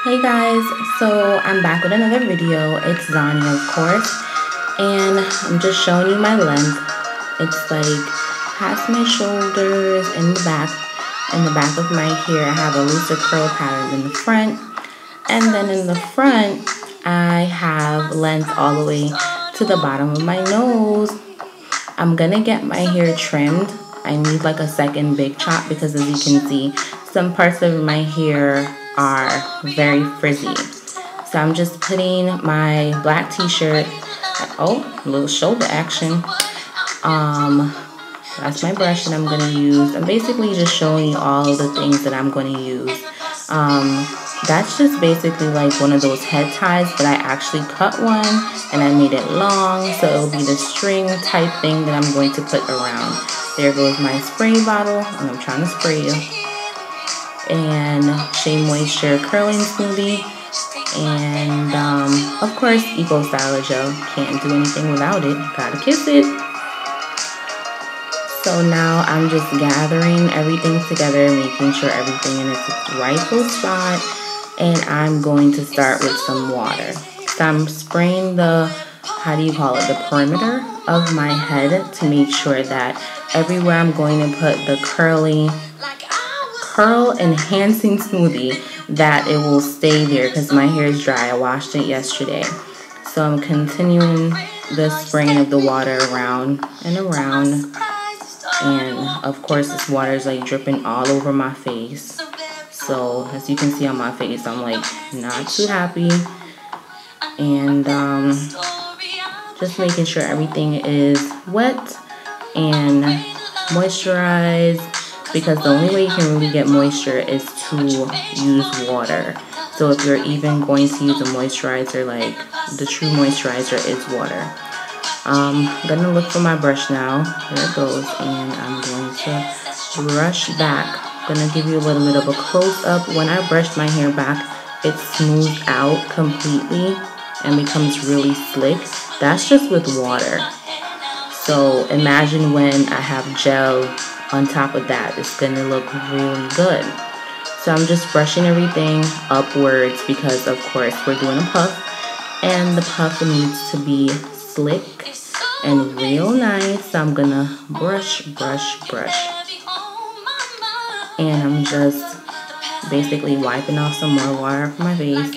Hey guys, so I'm back with another video. It's Zani, of course, and I'm just showing you my length. It's like past my shoulders in the back of my hair. I have a looser curl pattern in the front, and then in the front I have length all the way to the bottom of my nose. I'm gonna get my hair trimmed. I need like a second big chop because, as you can see, some parts of my hair are very frizzy. So I'm just putting my black t-shirt. Oh, a little shoulder action. That's my brush that I'm gonna use. I'm basically just showing you all of the things that I'm gonna use. That's just basically like one of those head ties, but I actually cut one and I made it long, so it'll be the string type thing that I'm going to put around. There goes my spray bottle, and I'm trying to spray you. And Shea Moisture curling smoothie, and of course Eco Styler gel. Can't do anything without it. Gotta kiss it. So now I'm just gathering everything together, making sure everything in its rightful spot, and I'm going to start with some water. So I'm spraying the, the perimeter of my head to make sure that everywhere I'm going to put the curl enhancing smoothie, that it will stay there because my hair is dry. I washed it yesterday. So I'm continuing the spraying of the water around and around. And of course this water is like dripping all over my face. So as you can see on my face, I'm like not too happy. And just making sure everything is wet and moisturized, because the only way you can really get moisture is to use water. So if you're even going to use a moisturizer, like the true moisturizer is water. I'm gonna look for my brush now. There it goes, and I'm going to brush back. I'm gonna give you a little bit of a close-up. When I brushed my hair back, it smoothed out completely and becomes really slick. That's just with water. So imagine when I have gel on top of that, it's gonna look really good. So I'm just brushing everything upwards because of course we're doing a puff, and the puff needs to be slick and real nice. So I'm gonna brush, and I'm just basically wiping off some more water from my face.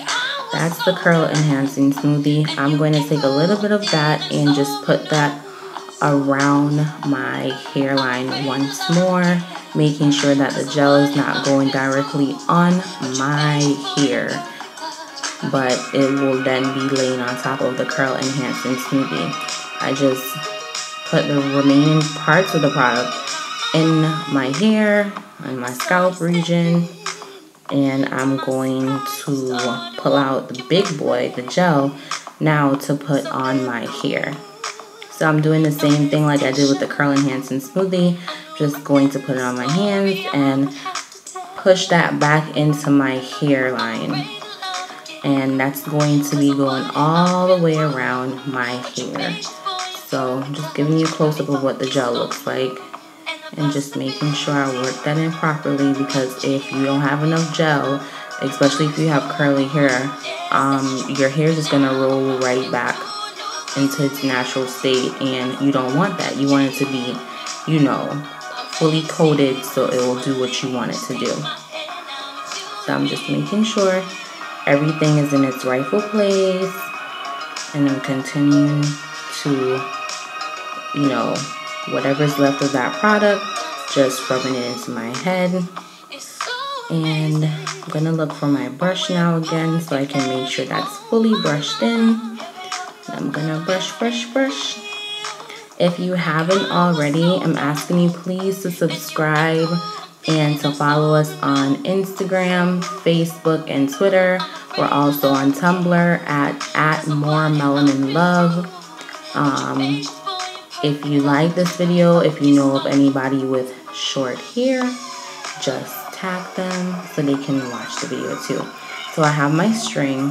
That's the curl enhancing smoothie. I'm going to take a little bit of that and just put that around my hairline once more, making sure that the gel is not going directly on my hair, but it will then be laying on top of the curl enhancing smoothie. I just put the remaining parts of the product in my hair and my scalp region, and I'm going to pull out the big boy, the gel, now to put on my hair. So I'm doing the same thing like I did with the curl enhancing smoothie, just going to put it on my hands and push that back into my hairline. And that's going to be going all the way around my hair. So I'm just giving you a close-up of what the gel looks like, and just making sure I work that in properly, because if you don't have enough gel, especially if you have curly hair, your hair is just going to roll right back into its natural state, and you don't want that. You want it to be, you know, fully coated so it will do what you want it to do. So I'm just making sure everything is in its rightful place, and I'm continuing to, you know, whatever's left of that product, just rubbing it into my head. And I'm gonna look for my brush now again so I can make sure that's fully brushed in. I'm gonna brush. If you haven't already, I'm asking you please to subscribe and to follow us on Instagram, Facebook, and Twitter. We're also on Tumblr at More Melanin Love. If you like this video, if you know of anybody with short hair, just tag them so they can watch the video too. So I have my string,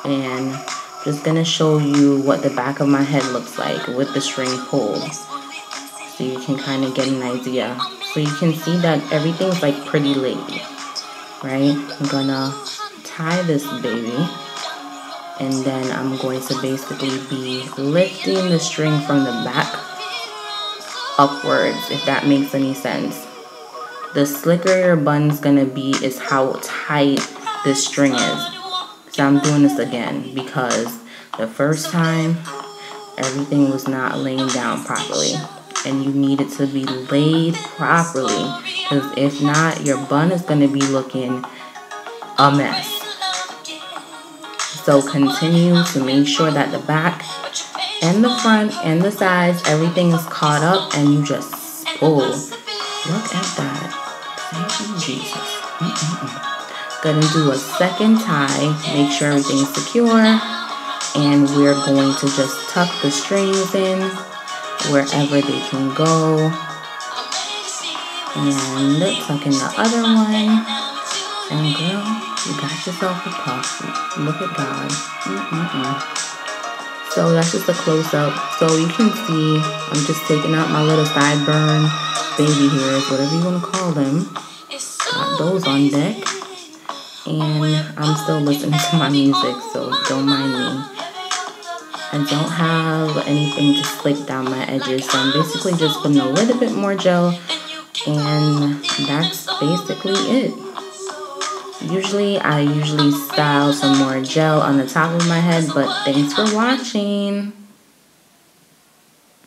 and just gonna show you what the back of my head looks like with the string pulled, so you can kind of get an idea. So you can see that everything's like pretty laid, right? I'm gonna tie this baby. And then I'm going to basically be lifting the string from the back upwards, if that makes any sense. The slicker your bun's gonna be is how tight this string is. So I'm doing this again because the first time everything was not laying down properly, and you need it to be laid properly, because if not, your bun is gonna be looking a mess. So continue to make sure that the back and the front and the sides, everything is caught up, and you just pull. Look at that. Thank you, Jesus. Gonna do a second tie. Make sure everything's secure. And we're going to just tuck the strings in wherever they can go. And tuck in the other one. And girl, you got yourself a puff. Look at God. So that's just a close-up. So you can see I'm just taking out my little sideburn baby hairs, whatever you want to call them. Got those on deck. And I'm still listening to my music, so don't mind me. I don't have anything to slick down my edges, so I'm basically just putting a little bit more gel, and that's basically it. I usually style some more gel on the top of my head, but thanks for watching.